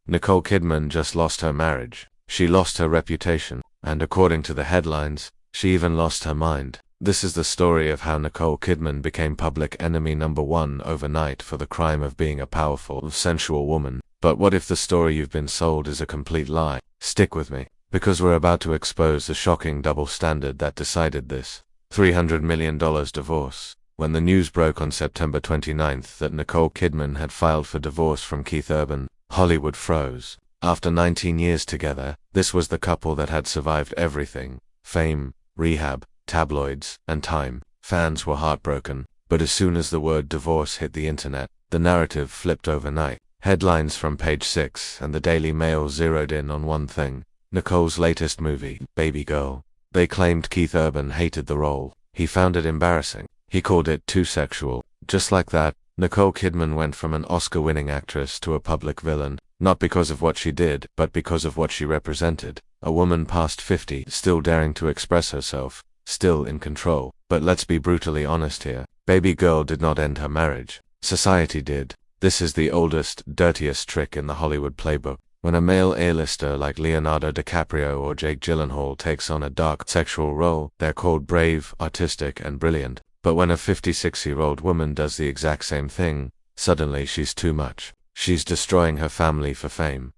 Nicole Kidman just lost her marriage. She lost her reputation. And according to the headlines, she even lost her mind. This is the story of how Nicole Kidman became public enemy #1 overnight for the crime of being a powerful, sensual woman. But what if the story you've been sold is a complete lie? Stick with me, because we're about to expose the shocking double standard that decided this. $300 million divorce. When the news broke on September 29th that Nicole Kidman had filed for divorce from Keith Urban, Hollywood froze. After 19 years together, this was the couple that had survived everything: fame, rehab, tabloids, and time. Fans were heartbroken, but as soon as the word divorce hit the internet, the narrative flipped overnight. Headlines from Page 6 and the Daily Mail zeroed in on one thing: Nicole's latest movie, Babygirl. They claimed Keith Urban hated the role. He found it embarrassing. He called it too sexual. Just like that, Nicole Kidman went from an Oscar-winning actress to a public villain, not because of what she did, but because of what she represented. A woman past 50, still daring to express herself, still in control. But let's be brutally honest here. Babygirl did not end her marriage. Society did. This is the oldest, dirtiest trick in the Hollywood playbook. When a male A-lister like Leonardo DiCaprio or Jake Gyllenhaal takes on a dark, sexual role, they're called brave, artistic, and brilliant. But when a 56-year-old woman does the exact same thing, suddenly she's too much. She's destroying her family for fame.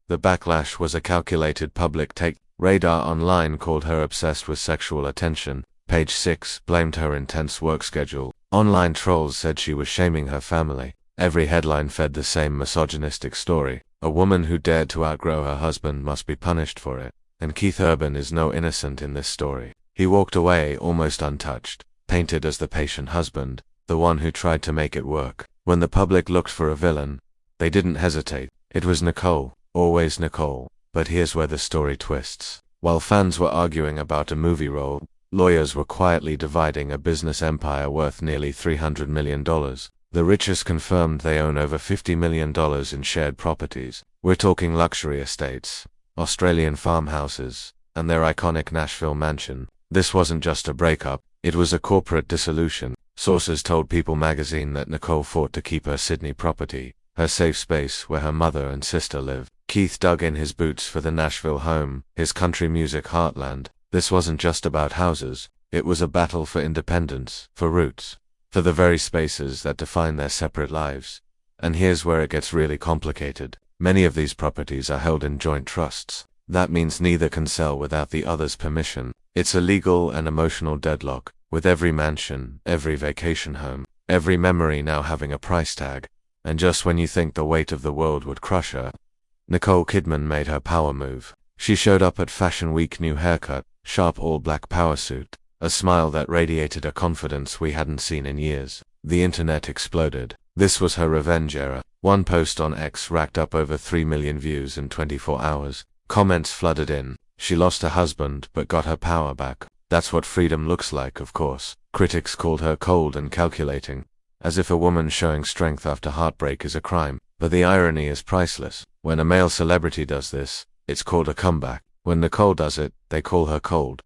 The backlash was a calculated public take. Radar Online called her obsessed with sexual attention. Page 6 blamed her intense work schedule. Online trolls said she was shaming her family. Every headline fed the same misogynistic story. A woman who dared to outgrow her husband must be punished for it. And Keith Urban is no innocent in this story. He walked away almost untouched, painted as the patient husband, the one who tried to make it work. When the public looked for a villain, they didn't hesitate. It was Nicole, always Nicole. But here's where the story twists. While fans were arguing about a movie role, lawyers were quietly dividing a business empire worth nearly $300 million. The richest confirmed they own over $50 million in shared properties. We're talking luxury estates, Australian farmhouses, and their iconic Nashville mansion. This wasn't just a breakup, it was a corporate dissolution. Sources told People magazine that Nicole fought to keep her Sydney property, her safe space where her mother and sister live. Keith dug in his boots for the Nashville home, his country music heartland. This wasn't just about houses, it was a battle for independence, for roots, for the very spaces that define their separate lives. And here's where it gets really complicated. Many of these properties are held in joint trusts. That means neither can sell without the other's permission. It's a legal and emotional deadlock, with every mansion, every vacation home, every memory now having a price tag. And just when you think the weight of the world would crush her, Nicole Kidman made her power move. She showed up at Fashion Week, new haircut, sharp all-black power suit, a smile that radiated a confidence we hadn't seen in years. The internet exploded. This was her revenge era. One post on X racked up over 3 million views in 24 hours. Comments flooded in. She lost her husband but got her power back. That's what freedom looks like, of course. Critics called her cold and calculating, as if a woman showing strength after heartbreak is a crime. But the irony is priceless. When a male celebrity does this, it's called a comeback. When Nicole does it, they call her cold.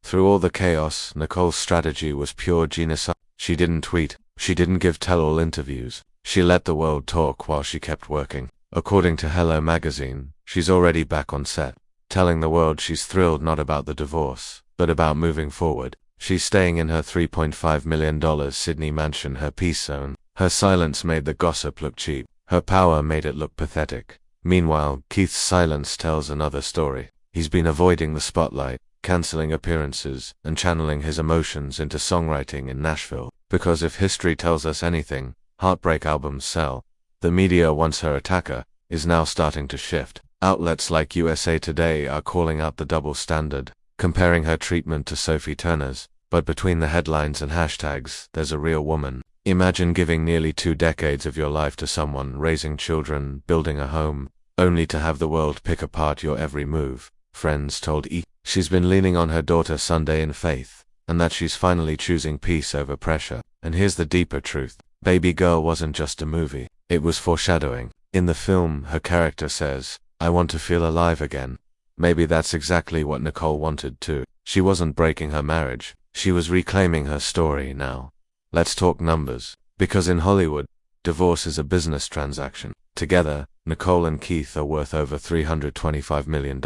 Through all the chaos, Nicole's strategy was pure genocide. She didn't tweet. She didn't give tell-all interviews. She let the world talk while she kept working. According to Hello magazine, she's already back on set, telling the world she's thrilled not about the divorce, but about moving forward. She's staying in her $3.5 million Sydney mansion, her peace zone. Her silence made the gossip look cheap. Her power made it look pathetic. Meanwhile, Keith's silence tells another story. He's been avoiding the spotlight, canceling appearances, and channeling his emotions into songwriting in Nashville. Because if history tells us anything, heartbreak albums sell. The media, once her attacker, is now starting to shift. Outlets like USA Today are calling out the double standard, comparing her treatment to Sophie Turner's. But between the headlines and hashtags, there's a real woman. Imagine giving nearly 2 decades of your life to someone, raising children, building a home, only to have the world pick apart your every move. Friends told E! She's been leaning on her daughter Sunday in faith, and that she's finally choosing peace over pressure. And here's the deeper truth. Babygirl wasn't just a movie, it was foreshadowing. In the film, her character says, "I want to feel alive again." Maybe that's exactly what Nicole wanted too. She wasn't breaking her marriage, she was reclaiming her story now. Let's talk numbers. Because in Hollywood, divorce is a business transaction. Together, Nicole and Keith are worth over $325 million.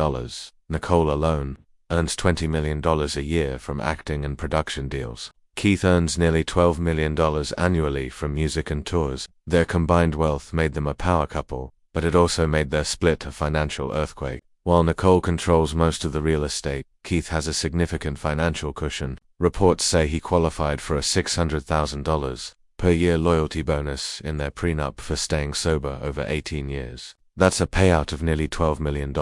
Nicole alone earns $20 million a year from acting and production deals. Keith earns nearly $12 million annually from music and tours. Their combined wealth made them a power couple, but it also made their split a financial earthquake. While Nicole controls most of the real estate, Keith has a significant financial cushion. Reports say he qualified for a $600,000 per year loyalty bonus in their prenup for staying sober over 18 years. That's a payout of nearly $12 million.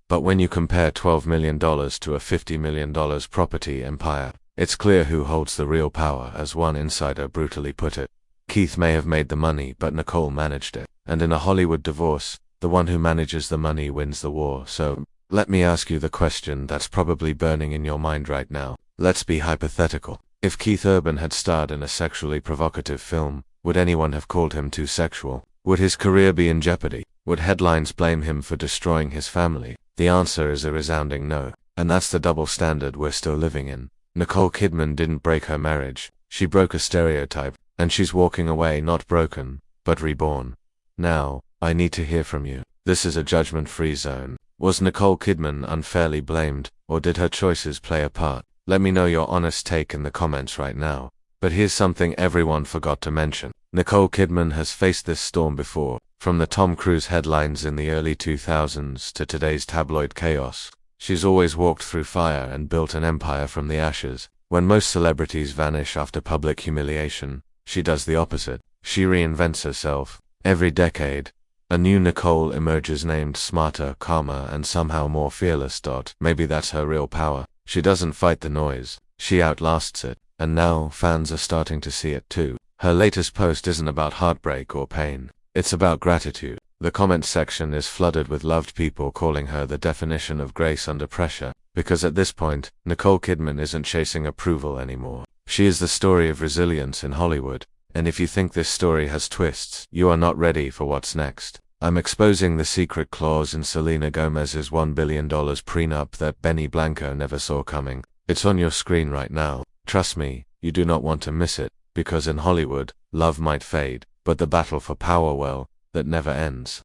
But when you compare $12 million to a $50 million property empire, it's clear who holds the real power, as one insider brutally put it. Keith may have made the money, but Nicole managed it. And in a Hollywood divorce, the one who manages the money wins the war. So, let me ask you the question that's probably burning in your mind right now. Let's be hypothetical. If Keith Urban had starred in a sexually provocative film, would anyone have called him too sexual? Would his career be in jeopardy? Would headlines blame him for destroying his family? The answer is a resounding no. And that's the double standard we're still living in. Nicole Kidman didn't break her marriage. She broke a stereotype, and she's walking away not broken, but reborn. Now, I need to hear from you. This is a judgment-free zone. Was Nicole Kidman unfairly blamed, or did her choices play a part? Let me know your honest take in the comments right now. But here's something everyone forgot to mention. Nicole Kidman has faced this storm before, from the Tom Cruise headlines in the early 2000s to today's tabloid chaos. She's always walked through fire and built an empire from the ashes. When most celebrities vanish after public humiliation, she does the opposite. She reinvents herself. Every decade, a new Nicole emerges, named smarter, calmer, and somehow more fearless. Maybe that's her real power. She doesn't fight the noise. She outlasts it. And now, fans are starting to see it too. Her latest post isn't about heartbreak or pain. It's about gratitude. The comment section is flooded with loved people calling her the definition of grace under pressure. Because at this point, Nicole Kidman isn't chasing approval anymore. She is the story of resilience in Hollywood. And if you think this story has twists, you are not ready for what's next. I'm exposing the secret clause in Selena Gomez's $1 billion prenup that Benny Blanco never saw coming. It's on your screen right now. Trust me, you do not want to miss it, because in Hollywood, love might fade, but the battle for power, well, that never ends.